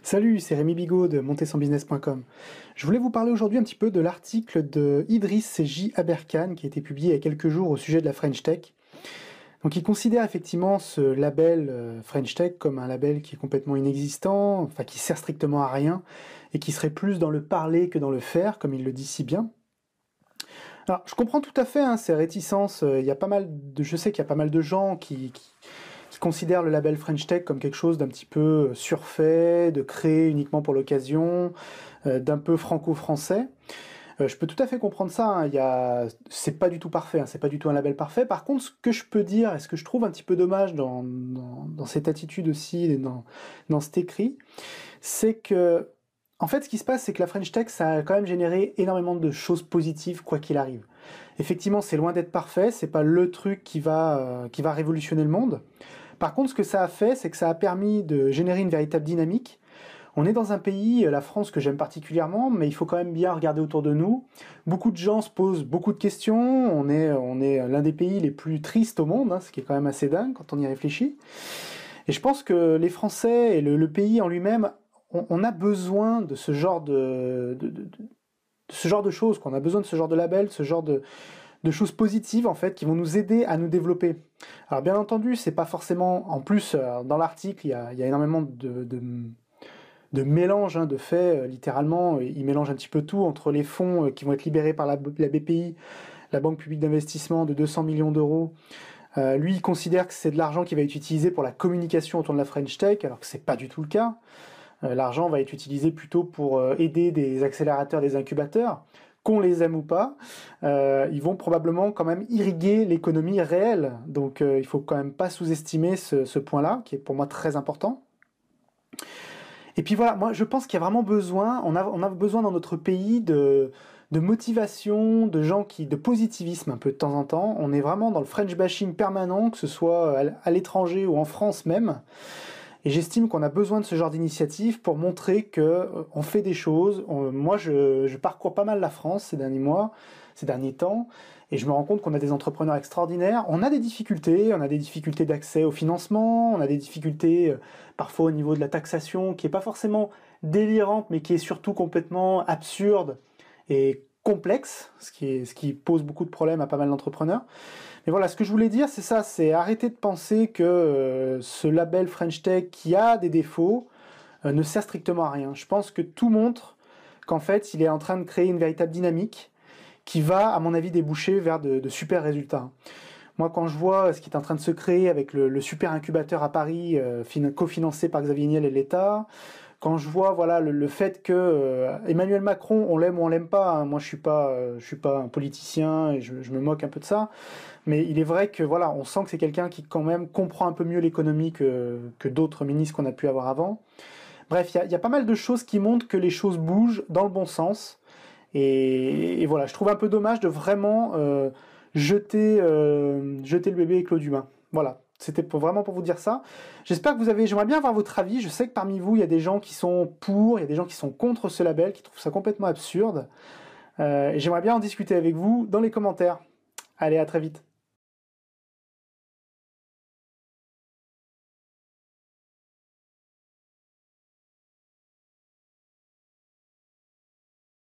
Salut, c'est Rémi Bigot de monter-son-business.com. Je voulais vous parler aujourd'hui un petit peu de l'article de Idriss J. Aberkan qui a été publié il y a quelques jours au sujet de la French Tech. Donc il considère effectivement ce label French Tech comme un label qui est complètement inexistant, enfin qui sert strictement à rien et qui serait plus dans le parler que dans le faire, comme il le dit si bien. Alors je comprends tout à fait ces réticences. Je sais qu'il y a pas mal de gens qui considèrent le label French Tech comme quelque chose d'un petit peu surfait, de créé uniquement pour l'occasion, d'un peu franco-français. Je peux tout à fait comprendre ça. C'est pas du tout parfait, c'est pas du tout un label parfait. Par contre, ce que je peux dire et ce que je trouve un petit peu dommage dans cette attitude aussi et dans cet écrit, c'est que en fait, ce qui se passe, c'est que la French Tech, ça a quand même généré énormément de choses positives, quoi qu'il arrive. Effectivement, c'est loin d'être parfait, c'est pas le truc qui va révolutionner le monde. Par contre, ce que ça a fait, c'est que ça a permis de générer une véritable dynamique. On est dans un pays, la France, que j'aime particulièrement, mais il faut quand même bien regarder autour de nous. Beaucoup de gens se posent beaucoup de questions. On est l'un des pays les plus tristes au monde, ce qui est quand même assez dingue quand on y réfléchit. Et je pense que les Français et le pays en lui-même, on a besoin de ce genre ce genre de choses, qu'on a besoin de ce genre de label, ce genre de choses positives en fait qui vont nous aider à nous développer. Alors bien entendu, c'est pas forcément. En plus, dans l'article, il y a énormément de mélange de faits. Littéralement, il mélange un petit peu tout entre les fonds qui vont être libérés par la BPI, la Banque publique d'investissement de 200 millions d'euros. Lui, il considère que c'est de l'argent qui va être utilisé pour la communication autour de la French Tech, alors que c'est pas du tout le cas. L'argent va être utilisé plutôt pour aider des accélérateurs, des incubateurs, qu'on les aime ou pas. Ils vont probablement quand même irriguer l'économie réelle. Donc il faut quand même pas sous-estimer ce point-là, qui est pour moi très important. Et puis voilà, moi je pense qu'il y a vraiment besoin, on a besoin dans notre pays de motivation, de positivisme un peu de temps en temps. On est vraiment dans le French bashing permanent, que ce soit à l'étranger ou en France même. Et j'estime qu'on a besoin de ce genre d'initiative pour montrer que on fait des choses. Moi, je parcours pas mal la France ces derniers mois, ces derniers temps, et je me rends compte qu'on a des entrepreneurs extraordinaires. On a des difficultés d'accès au financement, on a des difficultés parfois au niveau de la taxation, qui est pas forcément délirante, mais qui est surtout complètement absurde et complexe, ce qui pose beaucoup de problèmes à pas mal d'entrepreneurs. Mais voilà, ce que je voulais dire, c'est ça, c'est arrêter de penser que ce label French Tech, qui a des défauts, ne sert strictement à rien. Je pense que tout montre qu'en fait, il est en train de créer une véritable dynamique qui va, à mon avis, déboucher vers de super résultats. Moi, quand je vois ce qui est en train de se créer avec le super incubateur à Paris, cofinancé par Xavier Niel et l'État, quand je vois voilà le fait que Emmanuel Macron, on l'aime ou on l'aime pas, moi je suis pas un politicien et je me moque un peu de ça, mais il est vrai que voilà, on sent que c'est quelqu'un qui quand même comprend un peu mieux l'économie que d'autres ministres qu'on a pu avoir avant. Bref, il y a pas mal de choses qui montrent que les choses bougent dans le bon sens. Et voilà, je trouve un peu dommage de vraiment jeter le bébé avec l'eau du bain. Voilà, c'était vraiment pour vous dire ça. J'aimerais bien avoir votre avis. Je sais que parmi vous, il y a des gens qui sont pour, il y a des gens qui sont contre ce label, qui trouvent ça complètement absurde. Et j'aimerais bien en discuter avec vous dans les commentaires. Allez, à très vite.